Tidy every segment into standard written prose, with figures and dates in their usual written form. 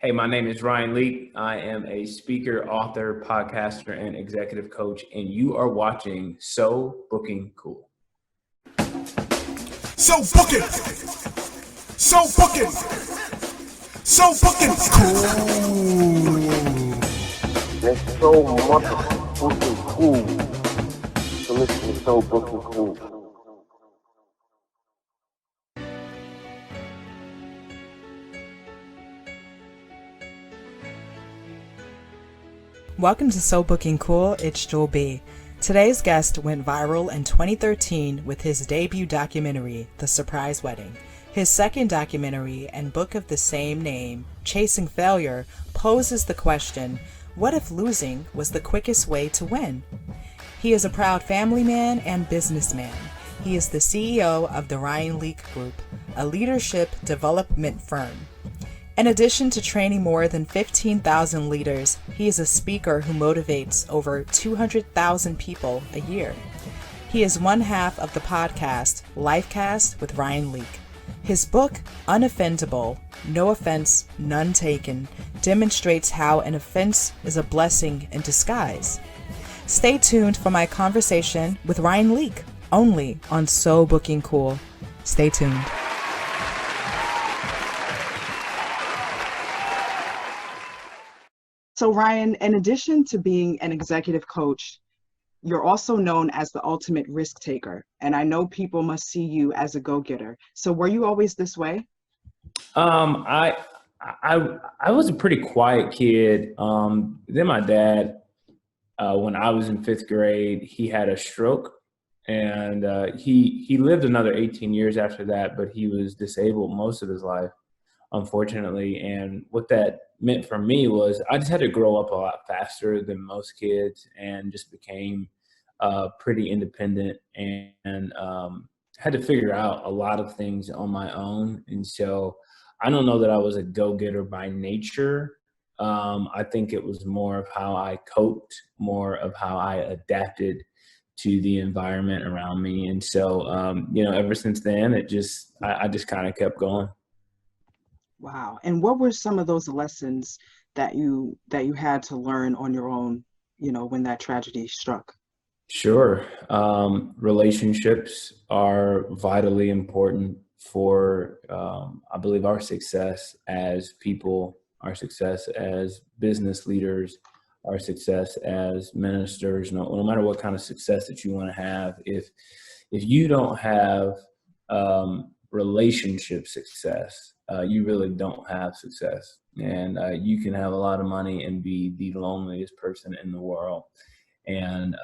Hey, my name is Ryan Leak. I am a speaker, author, podcaster, and executive coach, and you are watching So Booking Cool. So booking, so booking, so booking cool. There's so motherfucking cool. So listen to So Booking Cool. Welcome to So Booking Cool, it's Joel B. Today's guest went viral in 2013 with his debut documentary, The Surprise Wedding. His second documentary and book of the same name, Chasing Failure, poses the question, what if losing was the quickest way to win? He is a proud family man and businessman. He is the CEO of the Ryan Leak Group, a leadership development firm. In addition to training more than 15,000 leaders, he is a speaker who motivates over 200,000 people a year. He is one half of the podcast Lifecast with Ryan Leak. His book, Unoffendable, No Offense, None Taken, demonstrates how an offense is a blessing in disguise. Stay tuned for my conversation with Ryan Leak, only on So Booking Cool. Stay tuned. So Ryan, in addition to being an executive coach, you're also known as the ultimate risk taker. And I know people must see you as a go-getter. So were you always this way? I was a pretty quiet kid. Then my dad, when I was in fifth grade, he had a stroke, and he lived another 18 years after that, but he was disabled most of his life, unfortunately. And what that meant for me was I just had to grow up a lot faster than most kids, and just became pretty independent, and had to figure out a lot of things on my own. And so I don't know that I was a go-getter by nature. I think it was more of how I coped, more of how I adapted to the environment around me. And so, ever since then, I just kind of kept going. Wow. And what were some of those lessons that you had to learn on your own, when that tragedy struck? Sure. Relationships are vitally important for, I believe, our success as people, our success as business leaders, our success as ministers. No matter what kind of success that you want to have, if you don't have relationship success, you really don't have success. And you can have a lot of money and be the loneliest person in the world. And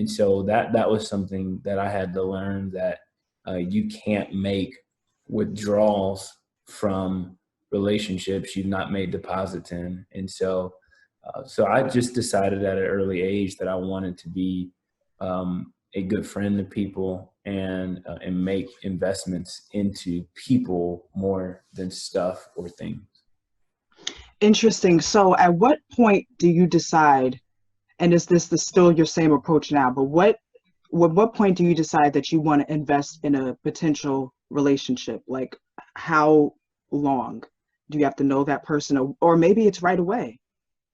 so that was something that I had to learn, that you can't make withdrawals from relationships you've not made deposits in. And so I just decided at an early age that I wanted to be a good friend to people, and make investments into people more than stuff or things. Interesting. So at what point do you decide, and is this still your same approach now, but what point do you decide that you want to invest in a potential relationship? Like, how long do you have to know that person, or maybe it's right away?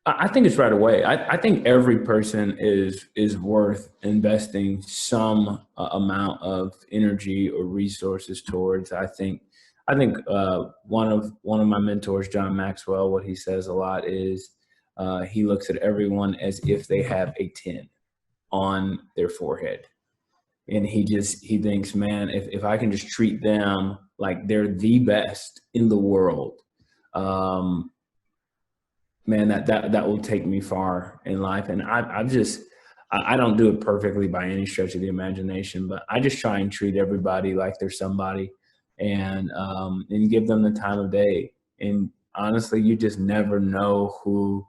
I think it's right away. I think every person is worth investing some amount of energy or resources towards. I think one of my mentors, John Maxwell, what he says a lot is he looks at everyone as if they have a 10 on their forehead, and he thinks, man, if I can just treat them like they're the best in the world, man, that will take me far in life. And I don't do it perfectly by any stretch of the imagination, but I just try and treat everybody like they're somebody, and give them the time of day. And honestly, you just never know who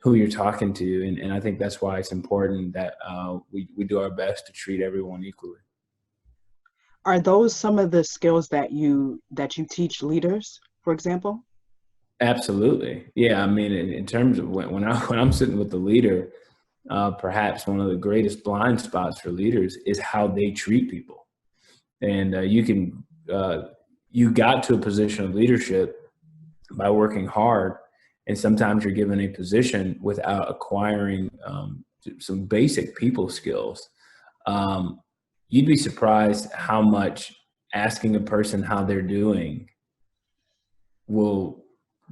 you're talking to. And I think that's why it's important that we do our best to treat everyone equally. Are those some of the skills that you teach leaders, for example? Absolutely. Yeah. I mean, in terms of when I'm sitting with the leader, perhaps one of the greatest blind spots for leaders is how they treat people. And you got to a position of leadership by working hard And sometimes you're given a position without acquiring some basic people skills. You'd be surprised how much asking a person how they're doing will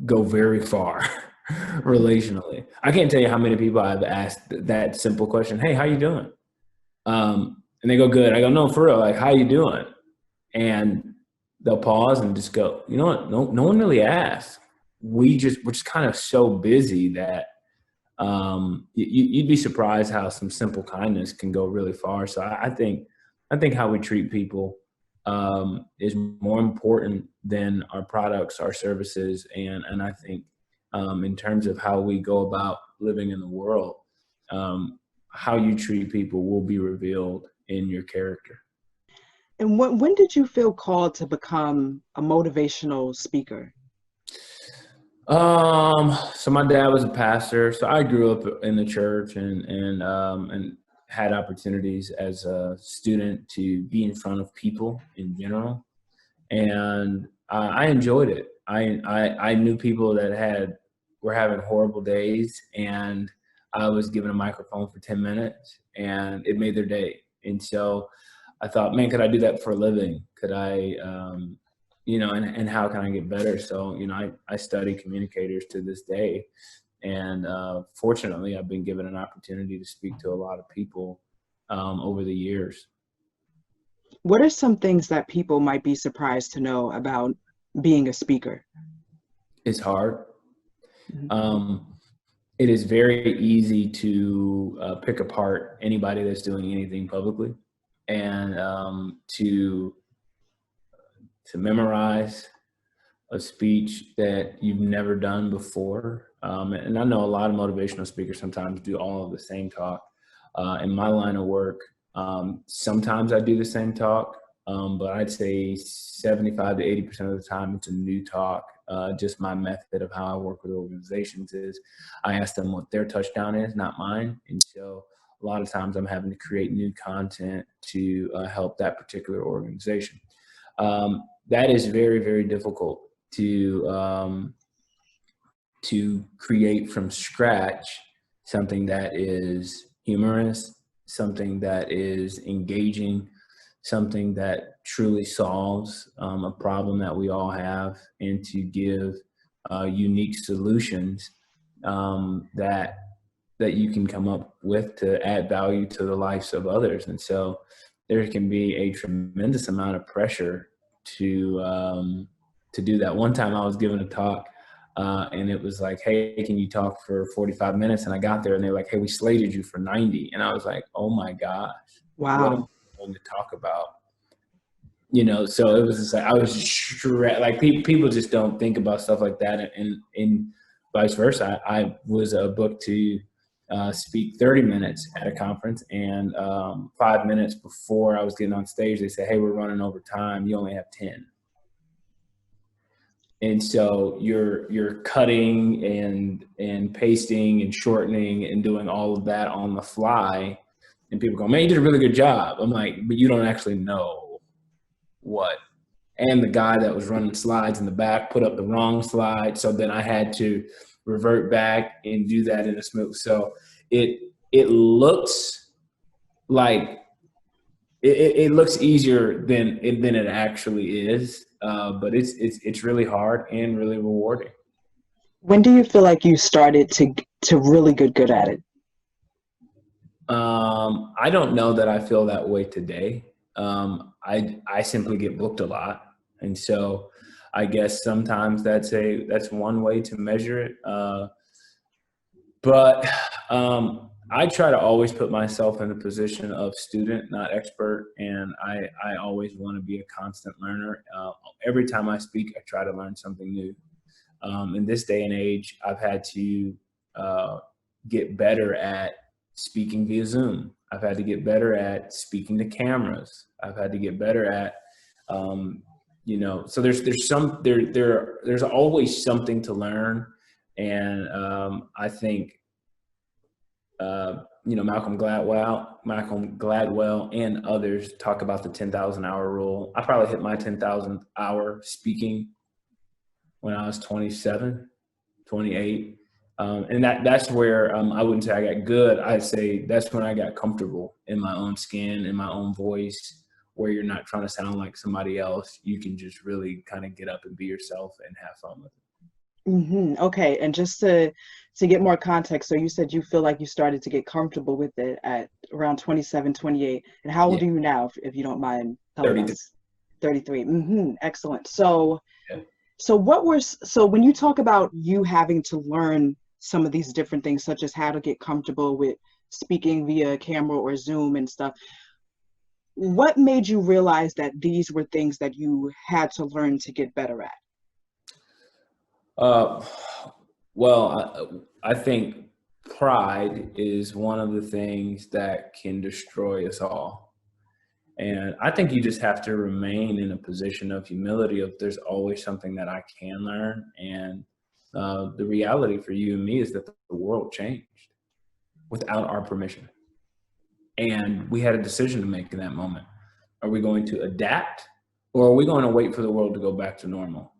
go very far relationally. I can't tell you how many people I've asked that simple question, hey, how you doing? And they go, good. I go, no, for real, like, how you doing? And they'll pause and just go, you know what? No one really asks. We're just kind of so busy that you'd be surprised how some simple kindness can go really far. So I think how we treat people is more important than our products, our services, and I think in terms of how we go about living in the world, how you treat people will be revealed in your character. And when did you feel called to become a motivational speaker? So my dad was a pastor, so I grew up in the church and had opportunities as a student to be in front of people in general, and I enjoyed it. I knew people that were having horrible days, and I was given a microphone for 10 minutes, and it made their day. And so I thought, man, could I do that for a living? Could I, and how can I get better? So, I study communicators to this day. And fortunately, I've been given an opportunity to speak to a lot of people over the years. What are some things that people might be surprised to know about being a speaker? It's hard. It is very easy to pick apart anybody that's doing anything publicly, and to memorize a speech that you've never done before. And I know a lot of motivational speakers sometimes do all of the same talk. In my line of work, sometimes I do the same talk, but I'd say 75 to 80% of the time it's a new talk. Just my method of how I work with organizations is I ask them what their touchdown is, not mine. And so a lot of times I'm having to create new content to help that particular organization. That is very, very difficult to create from scratch something that is humorous, something that is engaging, something that truly solves a problem that we all have, and to give unique solutions that you can come up with to add value to the lives of others. And so there can be a tremendous amount of pressure to do that. One time I was giving a talk and it was like, hey, can you talk for 45 minutes? And I got there and they're like, hey, we slated you for 90. And I was like, oh my gosh, wow, what am I going to talk about? So it was just like, I was just like, people just don't think about stuff like that. And vice versa. I was booked to speak 30 minutes at a conference, and 5 minutes before I was getting on stage, they said, hey, we're running over time. You only have 10. And so you're cutting and pasting and shortening and doing all of that on the fly. And people go, man, you did a really good job. I'm like, but you don't actually know what. And the guy that was running slides in the back put up the wrong slide. So then I had to revert back and do that in a smooth. So it looks like it looks easier than it actually is. But it's really hard and really rewarding. When do you feel like you started to really get good at it? I don't know that I feel that way today. I simply get booked a lot, and so I guess sometimes that's one way to measure it. But I try to always put myself in the position of student, not expert, and I always want to be a constant learner. Every time I speak, I try to learn something new. In this day and age, I've had to get better at speaking via Zoom. I've had to get better at speaking to cameras. I've had to get better at, so there's always something to learn. And I think, Malcolm Gladwell and others talk about the 10,000 hour rule. I probably hit my 10,000th hour speaking when I was 27. 28. And that's where I wouldn't say I got good. I'd say that's when I got comfortable in my own skin, in my own voice, where you're not trying to sound like somebody else. You can just really kind of get up and be yourself and have fun with it. Okay, and just to get more context, so you said you feel like you started to get comfortable with it at around 27, 28. And how old Yeah. are you now, if you don't mind telling 33. us? 33. Excellent. So Yeah. so when you talk about you having to learn some of these different things, such as how to get comfortable with speaking via camera or Zoom and stuff, what made you realize that these were things that you had to learn to get better at? Well, I think pride is one of the things that can destroy us all. And I think you just have to remain in a position of humility of there's always something that I can learn. And the reality for you and me is that the world changed without our permission. And we had a decision to make in that moment. Are we going to adapt, or are we going to wait for the world to go back to normal?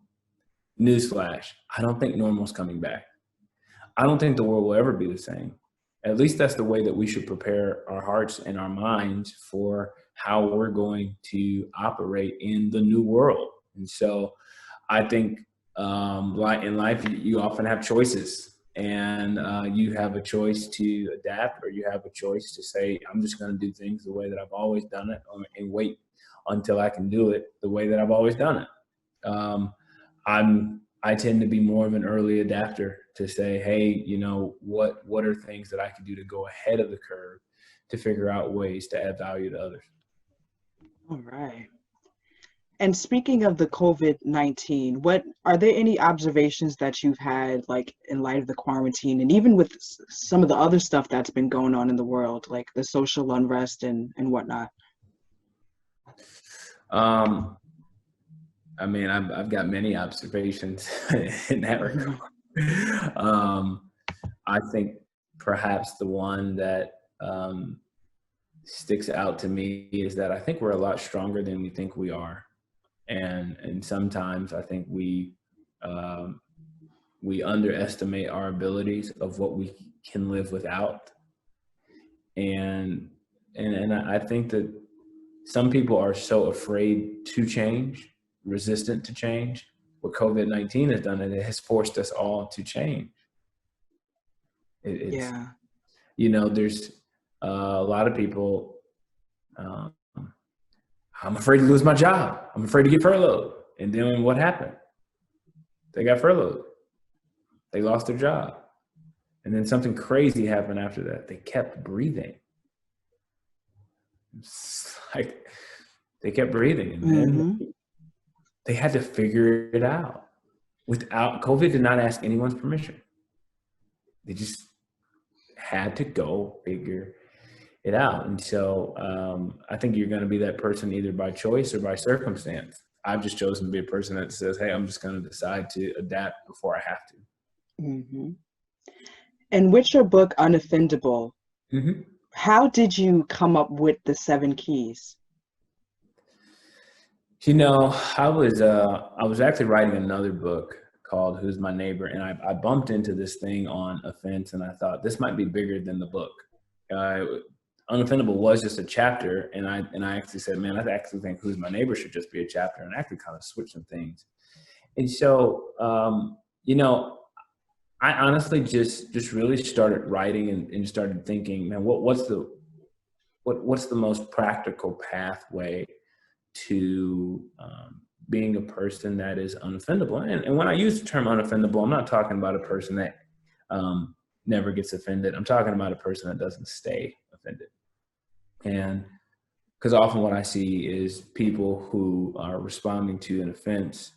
Newsflash, I don't think normal's coming back. I don't think the world will ever be the same. At least that's the way that we should prepare our hearts and our minds for how we're going to operate in the new world. And so I think like in life, you often have choices, and you have a choice to adapt, or you have a choice to say, I'm just going to do things the way that I've always done it, and wait until I can do it the way that I've always done it. I tend to be more of an early adapter to say, hey, you know, what are things that I can do to go ahead of the curve to figure out ways to add value to others. All right. And speaking of the COVID-19, what are there any observations that you've had, like in light of the quarantine, and even with some of the other stuff that's been going on in the world, like the social unrest and whatnot? I mean, I've got many observations in that regard. I think perhaps the one that sticks out to me is that I think we're a lot stronger than we think we are, and sometimes I think we underestimate our abilities of what we can live without, and I think that some people are so afraid to change, resistant to change. What COVID-19 has done, it has forced us all to change. It's, Yeah. you know, there's a lot of people, I'm afraid to lose my job. I'm afraid to get furloughed. And then what happened? They got furloughed. They lost their job. And then something crazy happened after that. They kept breathing. It's like they kept breathing. And then they had to figure it out. COVID did not ask anyone's permission. They just had to go figure it out. And so I think you're going to be that person either by choice or by circumstance. I've just chosen to be a person that says, hey, I'm just going to decide to adapt before I have to. And with your book, Unoffendable, how did you come up with the 7 keys? You know, I was actually writing another book called Who's My Neighbor, and I bumped into this thing on Offense, and I thought this might be bigger than the book. Unoffendable was just a chapter, and I actually said, man, I actually think Who's My Neighbor should just be a chapter, and I actually kind of switched some things. And so, you know, I honestly just really started writing and started thinking, man, what's the most practical pathway to being a person that is unoffendable. And when I use the term unoffendable, I'm not talking about a person that never gets offended. I'm talking about a person that doesn't stay offended. And because often what I see is people who are responding to an offense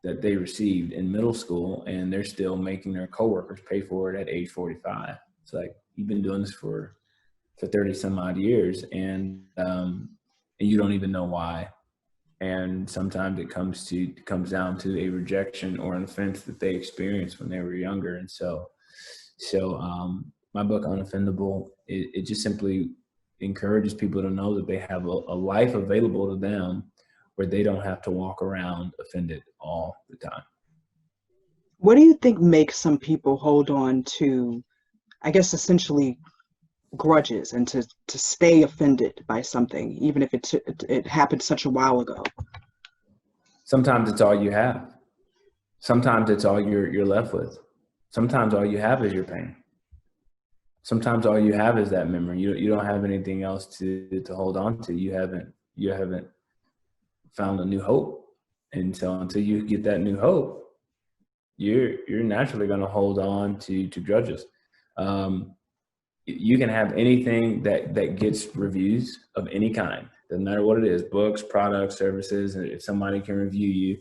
that they received in middle school, and they're still making their coworkers pay for it at age 45. It's like, you've been doing this for 30 some odd years, and you don't even know why. And sometimes it comes down to a rejection or an offense that they experienced when they were younger. And so my book, Unoffendable, it just simply encourages people to know that they have a life available to them where they don't have to walk around offended all the time. What do you think makes some people hold on to, I guess, essentially grudges and to stay offended by something, even if it happened such a while ago? Sometimes it's all you have. Sometimes it's all you're left with. Sometimes all you have is your pain. Sometimes all you have is that memory. You don't have anything else to hold on to. You haven't found a new hope. And so until you get that new hope, you're naturally going to hold on to grudges. You can have anything that gets reviews of any kind. Doesn't matter what it is: books, products, services. And if somebody can review you,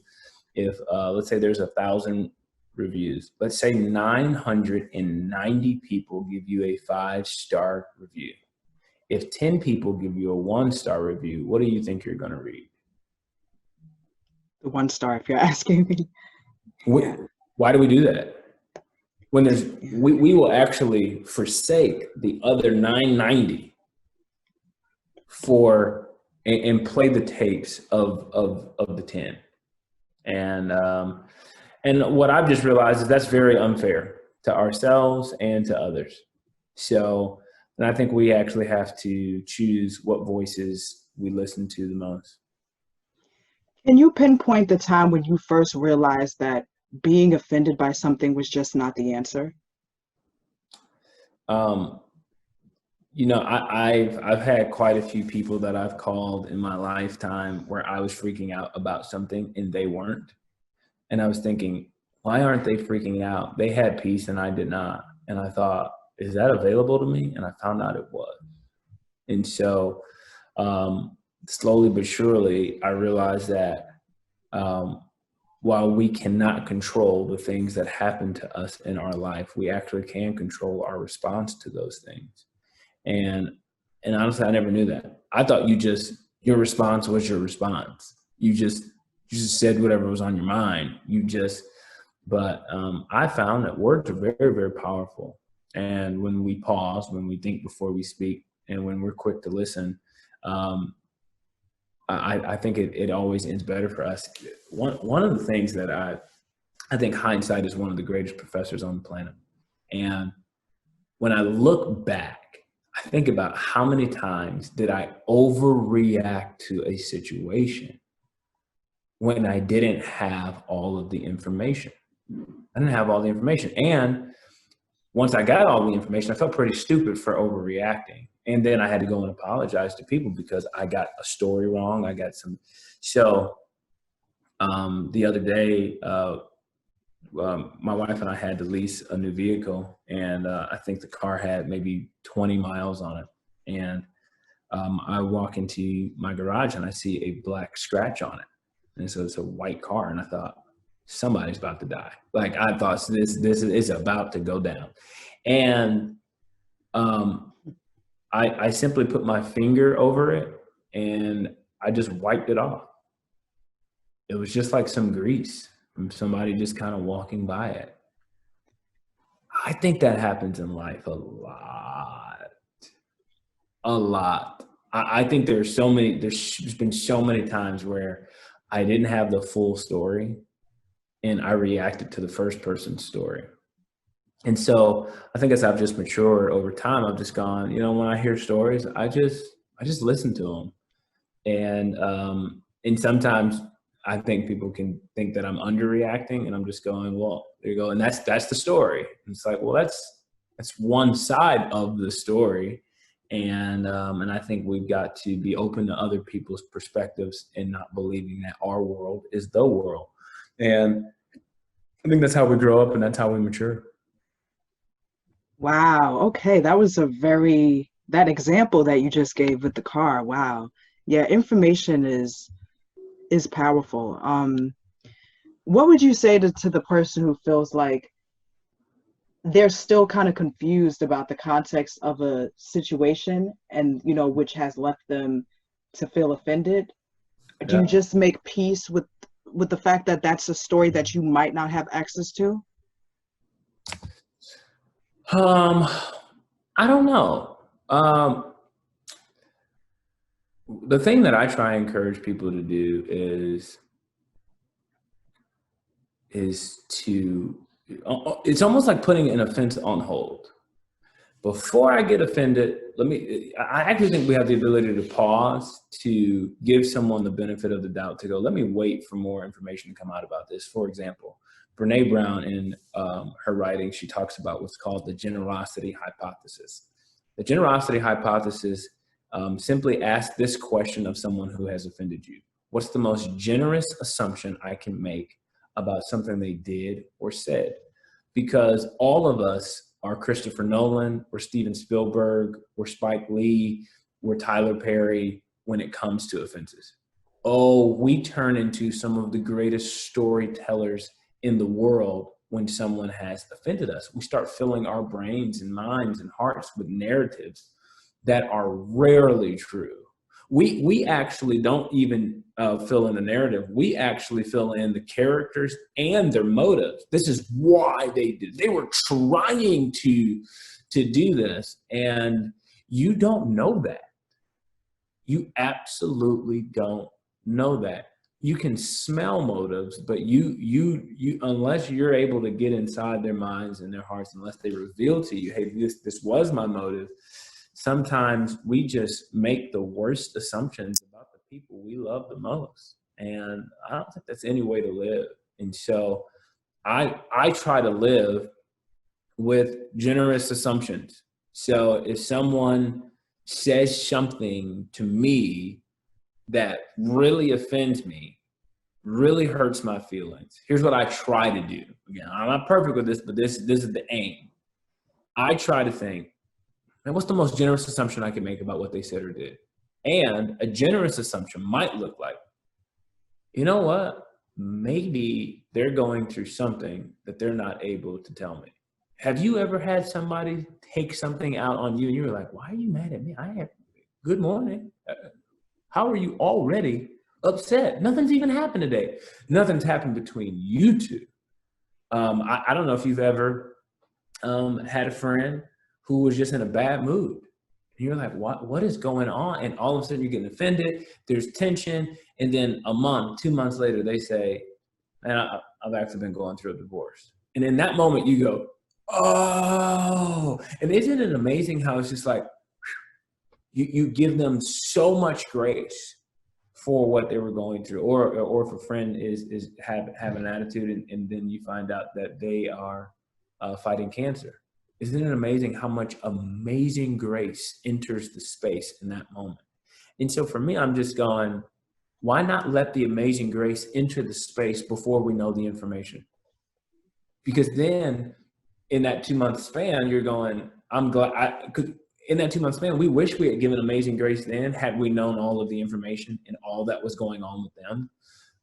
if let's say there's 1,000 reviews, let's say 990 people give you a 5-star review. If 10 people give you a 1-star review, what do you think you're going to read? The 1 star, if you're asking me. Why do we do that? When we will actually forsake the other 990 and play the tapes of the 10. And what I've just realized is that's very unfair to ourselves and to others. So, and I think we actually have to choose what voices we listen to the most. Can you pinpoint the time when you first realized that being offended by something was just not the answer? I've had quite a few people that I've called in my lifetime where I was freaking out about something and they weren't. And I was thinking, why aren't they freaking out? They had peace and I did not. And I thought, is that available to me? And I found out it was. And so slowly but surely, I realized that while we cannot control the things that happen to us in our life, we actually can control our response to those things. And honestly, I never knew that. I thought your response was your response. You just said whatever was on your mind. But I found that words are very, very powerful. And when we pause, when we think before we speak, and when we're quick to listen, I think it always ends better for us. One of the things that I think hindsight is one of the greatest professors on the planet. And when I look back, I think about how many times did I overreact to a situation when I didn't have all of the information. I didn't have all the information. And once I got all the information, I felt pretty stupid for overreacting. And then I had to go and apologize to people because I got a story wrong. So the other day, my wife and I had to lease a new vehicle, and I think the car had maybe 20 miles on it. And I walk into my garage and I see a black scratch on it. And so it's a white car. And I thought, somebody's about to die. Like, I thought this is about to go down. And I simply put my finger over it and I just wiped it off. It was just like some grease from somebody just kind of walking by it. I think that happens in life a lot. I think there's been so many times where I didn't have the full story and I reacted to the first person's story. And so I think as I've just matured over time, I've just gone, when I hear stories, I just listen to them. And sometimes I think people can think that I'm underreacting, and I'm just going, well, there you go. And that's the story. And it's like, well, that's one side of the story. And I think we've got to be open to other people's perspectives and not believing that our world is the world. And I think that's how we grow up and that's how we mature. Wow. Okay. That was that example that you just gave with the car. Wow. Yeah. Information is powerful. What would you say to the person who feels like they're still kind of confused about the context of a situation and, which has left them to feel offended? Do you just make peace with the fact that that's a story that you might not have access to? I don't know. The thing that I try and encourage people to do is to it's almost like putting an offense on hold. Before I get offended, I actually think we have the ability to pause, to give someone the benefit of the doubt, to go, let me wait for more information to come out about this. For example, Brene Brown, in her writing, she talks about what's called the generosity hypothesis. The generosity hypothesis simply asks this question of someone who has offended you. What's the most generous assumption I can make about something they did or said? Because all of us are Christopher Nolan, we're Steven Spielberg, we're Spike Lee, we're Tyler Perry when it comes to offenses. Oh, we turn into some of the greatest storytellers in the world when someone has offended us. We start filling our brains and minds and hearts with narratives that are rarely true. We actually don't even fill in the narrative. We actually fill in the characters and their motives. This is why they did. They were trying to do this, and you don't know that. You absolutely don't know that. You can smell motives, but you unless you're able to get inside their minds and their hearts, unless they reveal to you, hey, this was my motive. Sometimes we just make the worst assumptions about the people we love the most. And I don't think that's any way to live. And so I try to live with generous assumptions. So if someone says something to me that really offends me, really hurts my feelings, here's what I try to do. Again, I'm not perfect with this, but this is the aim. I try to think, and what's the most generous assumption I can make about what they said or did? And a generous assumption might look like, you know what? Maybe they're going through something that they're not able to tell me. Have you ever had somebody take something out on you and you're like, why are you mad at me? Good morning. How are you already upset? Nothing's even happened today. Nothing's happened between you two. I don't know if you've ever had a friend who was just in a bad mood. And you're like, what is going on? And all of a sudden you're getting offended, there's tension, and then a month, 2 months later, they say, man, I've actually been going through a divorce. And in that moment you go, oh, and isn't it amazing how it's just like, you give them so much grace for what they were going through, or if a friend have an attitude and then you find out that they are fighting cancer. Isn't it amazing how much amazing grace enters the space in that moment? And so for me, I'm just going, why not let the amazing grace enter the space before we know the information? Because then in that 2 month span, you're going, I'm glad, because in that 2 month span, we wish we had given amazing grace then, had we known all of the information and all that was going on with them.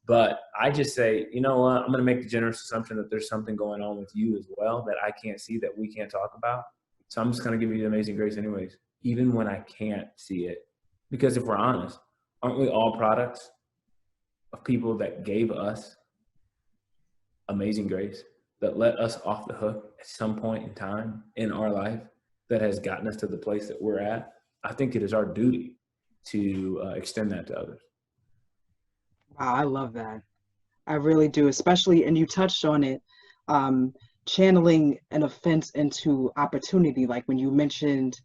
But I just say, you know what, I'm going to make the generous assumption that there's something going on with you as well that I can't see, that we can't talk about. So I'm just going to give you the amazing grace anyways, even when I can't see it. Because if we're honest, aren't we all products of people that gave us amazing grace, that let us off the hook at some point in time in our life, that has gotten us to the place that we're at? I think it is our duty to extend that to others. Wow, I love that. I really do, especially, and you touched on it, channeling an offense into opportunity. Like when you mentioned,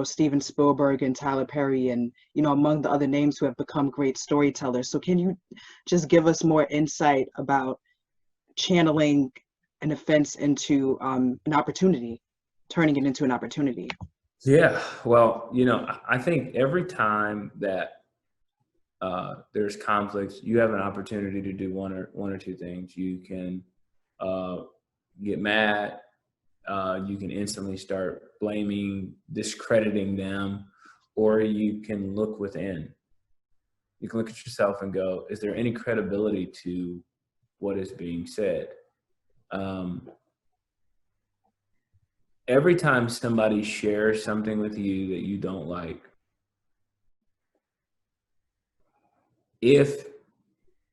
Steven Spielberg and Tyler Perry and, among the other names who have become great storytellers. So can you just give us more insight about channeling an offense into an opportunity, turning it into an opportunity? Yeah, well, I think every time that there's conflicts, you have an opportunity to do one or two things. You can get mad. You can instantly start blaming, discrediting them, or you can look within. You can look at yourself and go, is there any credibility to what is being said? Every time somebody shares something with you that you don't like, if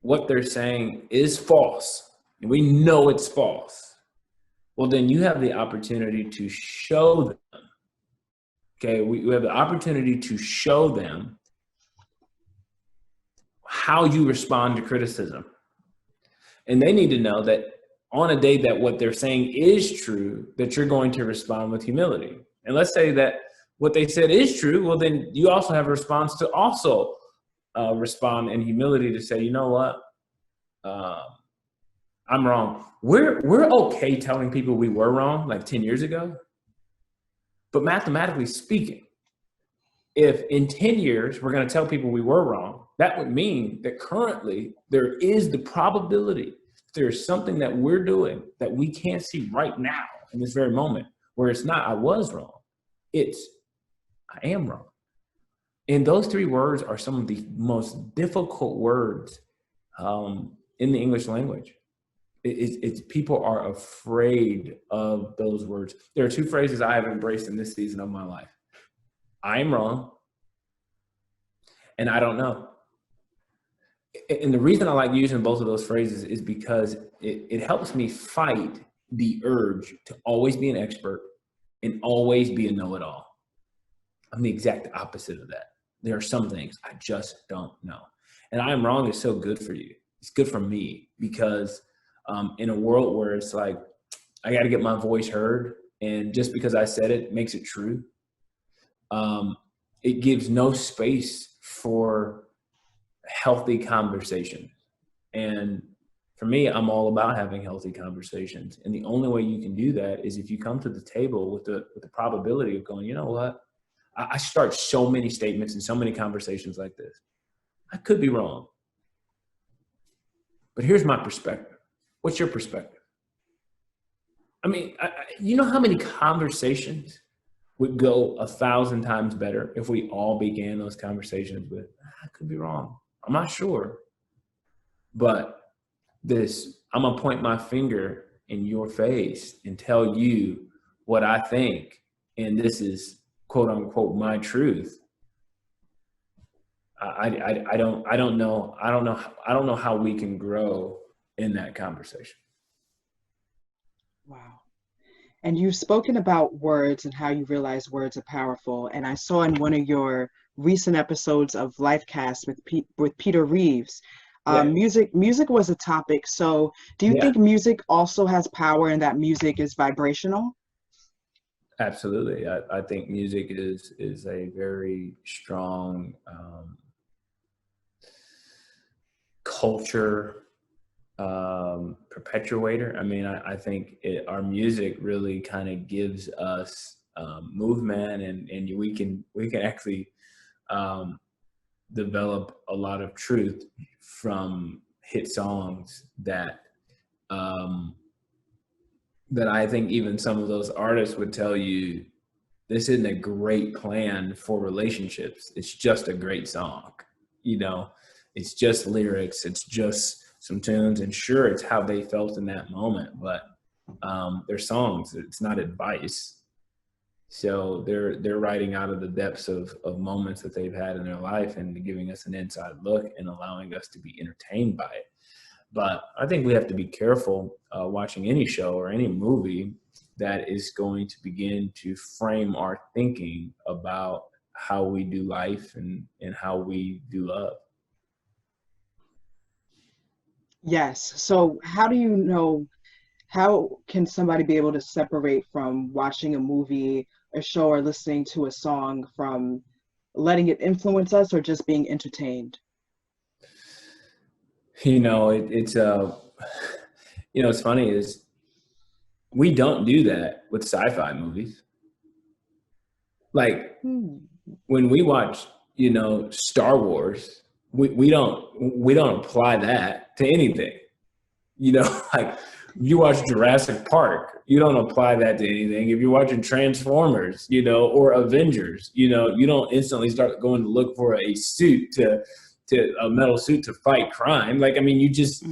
what they're saying is false, and we know it's false, well, then you have the opportunity to show them. Okay, we have the opportunity to show them how you respond to criticism. And they need to know that on a day that what they're saying is true, that you're going to respond with humility. And let's say that what they said is true, well, then you also have a response to also respond in humility to say, you know what, I'm wrong. We're okay telling people we were wrong like 10 years ago, but mathematically speaking, if in 10 years we're going to tell people we were wrong, that would mean that currently there is the probability there's something that we're doing that we can't see right now in this very moment, where it's not I was wrong, it's I am wrong. And those three words are some of the most difficult words in the English language. It's people are afraid of those words. There are two phrases I have embraced in this season of my life. I am wrong, and I don't know. And the reason I like using both of those phrases is because it helps me fight the urge to always be an expert and always be a know-it-all. I'm the exact opposite of that. There are some things I just don't know. And I am wrong is so good for you. It's good for me because in a world where it's like, I got to get my voice heard, and just because I said it makes it true, it gives no space for healthy conversation. And for me, I'm all about having healthy conversations. And the only way you can do that is if you come to the table with the probability of going, you know what? I start so many statements and so many conversations like this. I could be wrong. But here's my perspective. What's your perspective? I mean, you know how many conversations would go 1,000 times better if we all began those conversations with, I could be wrong. I'm not sure. But I'm going to point my finger in your face and tell you what I think. And this is quote unquote my truth. I don't know how we can grow in that conversation. Wow. And you've spoken about words and how you realize words are powerful. And I saw in one of your recent episodes of Lifecast with Peter Reeves, music was a topic. So do you think music also has power and that music is vibrational? Absolutely. I think music is a very strong culture perpetuator. I mean, I think our music really kind of gives us movement, and we can actually develop a lot of truth from hit songs that I think even some of those artists would tell you, this isn't a great plan for relationships. It's just a great song. You know, it's just lyrics. It's just some tunes, and sure, it's how they felt in that moment, but they're songs. It's not advice. So they're writing out of the depths of moments that they've had in their life and giving us an inside look and allowing us to be entertained by it. But I think we have to be careful watching any show or any movie that is going to begin to frame our thinking about how we do life and how we do love. Yes. So how do you know, how can somebody be able to separate from watching a movie, a show, or listening to a song from letting it influence us or just being entertained? You know, it's what's funny is we don't do that with sci-fi movies. Like when we watch, Star Wars, we don't apply that to anything. Like you watch Jurassic Park, you don't apply that to anything. If you're watching Transformers, or Avengers, you don't instantly start going to look for a suit to a metal suit to fight crime. Like, I mean, you just,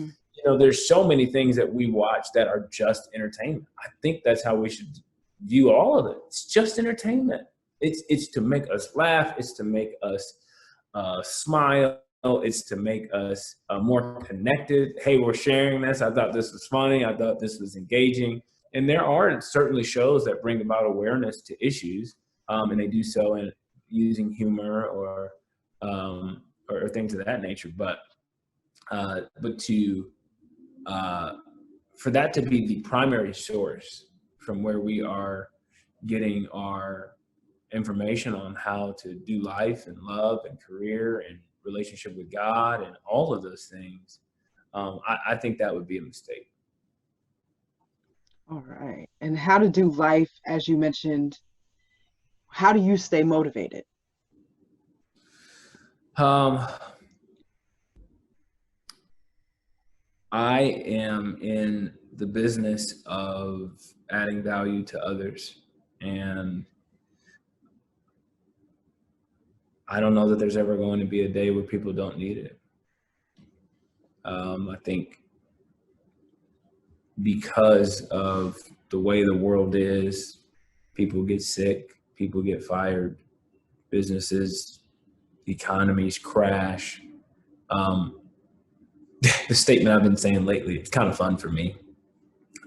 there's so many things that we watch that are just entertainment. I think that's how we should view all of it. It's just entertainment. It's to make us laugh. It's to make us smile. It's to make us more connected. Hey, we're sharing this. I thought this was funny. I thought this was engaging. And there are certainly shows that bring about awareness to issues, and they do so in using humor or things of that nature. But to for that to be the primary source from where we are getting our information on how to do life and love and career and relationship with God and all of those things, I think that would be a mistake. All right. And how to do life, as you mentioned, how do you stay motivated? I am in the business of adding value to others, and I don't know that there's ever going to be a day where people don't need it. I think because of the way the world is, people get sick, people get fired, businesses, economies crash. The statement I've been saying lately, it's kind of fun for me.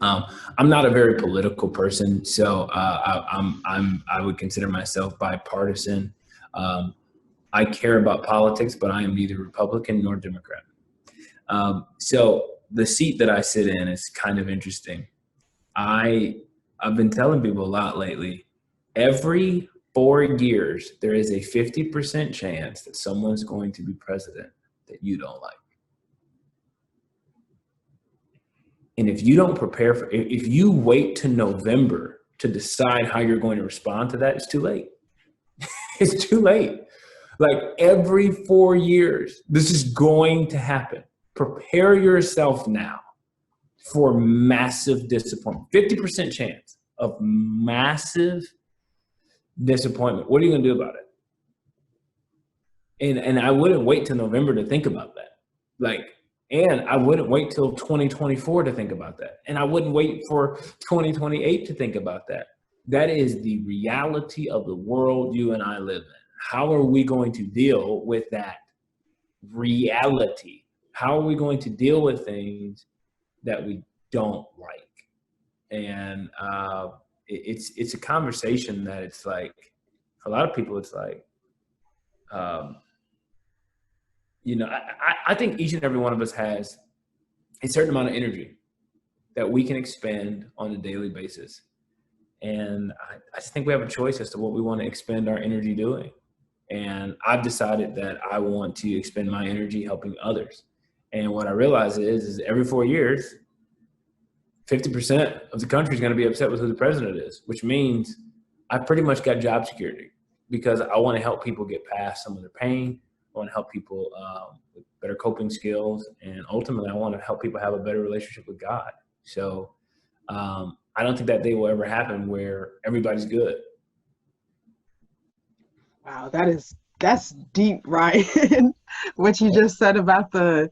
I'm not a very political person, so I would consider myself bipartisan. I care about politics, but I am neither Republican nor Democrat. So the seat that I sit in is kind of interesting. I've been telling people a lot lately, every 4 years, there is a 50% chance that someone's going to be president that you don't like. And if you don't prepare for, if you wait to November to decide how you're going to respond to that, it's too late. It's too late. Like every 4 years, this is going to happen. Prepare yourself now for massive disappointment. 50% chance of massive disappointment. What are you going to do about it? And I wouldn't wait till November to think about that. And I wouldn't wait till 2024 to think about that. And I wouldn't wait for 2028 to think about that. That is the reality of the world you and I live in. How are we going to deal with that reality? How are we going to deal with things that we don't like? And it's a conversation that it's like, for a lot of people, it's like, I think each and every one of us has a certain amount of energy that we can expend on a daily basis. And I just think we have a choice as to what we want to expend our energy doing. And I've decided that I want to expend my energy helping others. And what I realize is every 4 years, 50% of the country is going to be upset with who the president is, which means I pretty much got job security because I want to help people get past some of their pain. I want to help people with better coping skills. And ultimately, I want to help people have a better relationship with God. So I don't think that day will ever happen where everybody's good. Wow, that's deep, Ryan. What you just said about the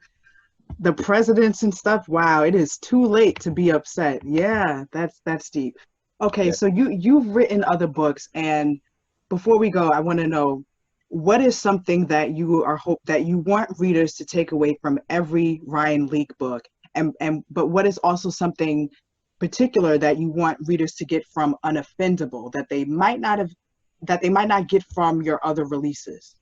presidents and stuff. Wow, it is too late to be upset. Yeah, that's deep. Okay, Yeah. so you've written other books, and before we go, I want to know, what is something that you want readers to take away from every Ryan Leake book, but what is also something particular that you want readers to get from Unoffendable that they might not get from your other releases?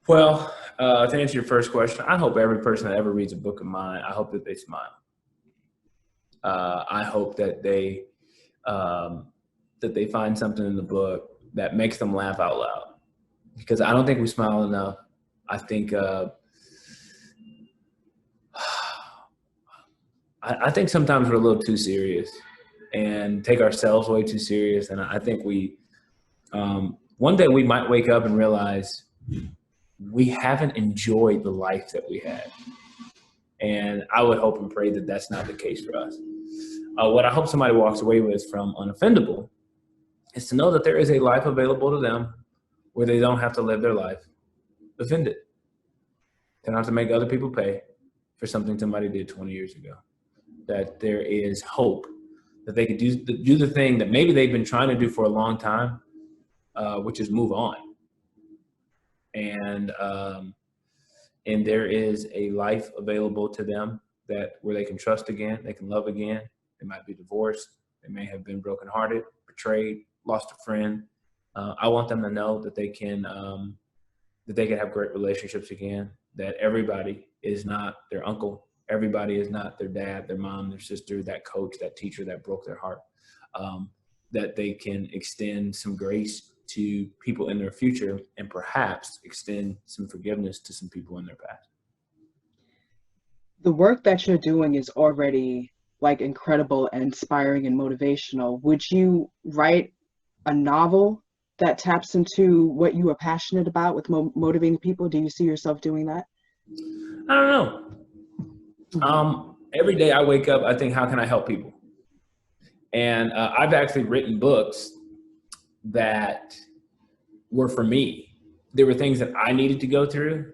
Well, to answer your first question, I hope every person that ever reads a book of mine, I hope that they smile. I hope that they find something in the book that makes them laugh out loud, because I don't think we smile enough. I think I think sometimes we're a little too serious and take ourselves way too serious. And I think one day we might wake up and realize we haven't enjoyed the life that we had. And I would hope and pray that that's not the case for us. What I hope somebody walks away with from Unoffendable is to know that there is a life available to them where they don't have to live their life offended. They don't have to make other people pay for something somebody did 20 years ago. That there is hope that they could do the thing that maybe they've been trying to do for a long time, which is move on. And there is a life available to them where they can trust again, they can love again. They might be divorced, they may have been brokenhearted, betrayed, lost a friend. I want them to know that they can have great relationships again. That everybody is not their uncle, Everybody is not their dad, their mom, their sister, that coach, that teacher that broke their heart. That they can extend some grace to people in their future and perhaps extend some forgiveness to some people in their past. The work that you're doing is already like incredible and inspiring and motivational. Would you write a novel that taps into what you are passionate about with motivating people? Do you see yourself doing that? I don't know. Every day I wake up, I think, how can I help people? And I've actually written books that were for me. There were things that I needed to go through,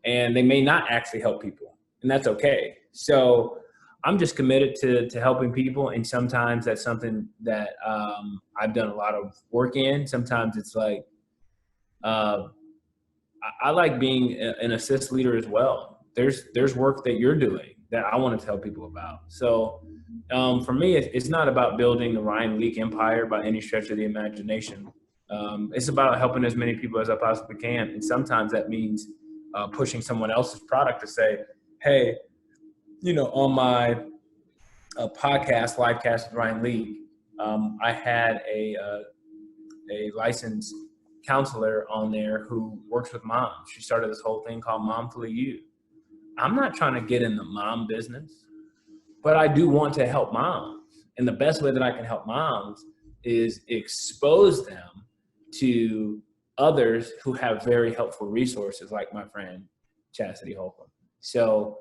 and they may not actually help people, and that's okay. So I'm just committed to helping people, and sometimes that's something that I've done a lot of work in. Sometimes it's like I like being an assist leader as well. There's work that you're doing that I want to tell people about. So for me, it's not about building the Ryan Leak empire by any stretch of the imagination. It's about helping as many people as I possibly can. And sometimes that means pushing someone else's product to say, hey, on my podcast, Livecast with Ryan Leak, I had a licensed counselor on there who works with moms. She started this whole thing called Momfully You. I'm not trying to get in the mom business, but I do want to help moms. And the best way that I can help moms is expose them to others who have very helpful resources, like my friend Chastity Holcomb. So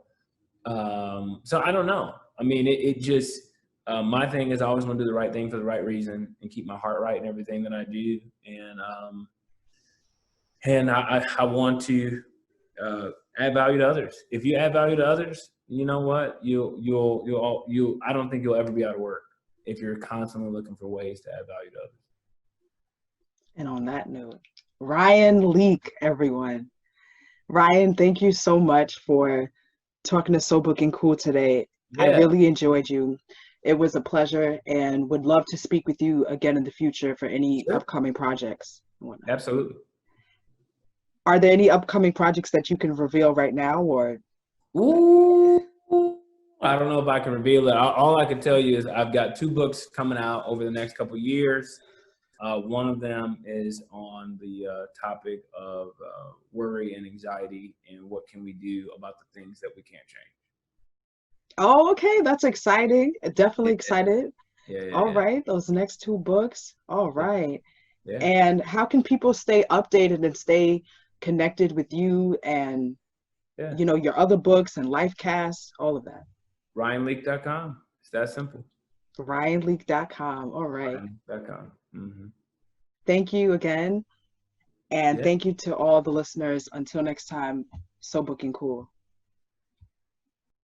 I don't know. I mean, it just, my thing is I always want to do the right thing for the right reason and keep my heart right in everything that I do. And I want to add value to others. If you add value to others, you know what? I don't think you'll ever be out of work if you're constantly looking for ways to add value to others. And on that note, Ryan Leak, everyone. Ryan, thank you so much for talking to So Booking Cool today. Yeah. I really enjoyed you. It was a pleasure, and would love to speak with you again in the future for any upcoming projects and whatnot. Absolutely. Are there any upcoming projects that you can reveal right now, or? Ooh, I don't know if I can reveal it. All I can tell you is I've got 2 books coming out over the next couple of years. One of them is on the topic of worry and anxiety and what can we do about the things that we can't change. Oh, okay. That's exciting. Definitely excited. Yeah. All right. Those next 2 books. All right. Yeah. And how can people stay updated and stay connected with you and, your other books and Lifecast, all of that? RyanLeak.com. It's that simple. RyanLeak.com. All right. RyanLeak.com. Mm-hmm. Thank you again. And thank you to all the listeners. Until next time, So Booking Cool.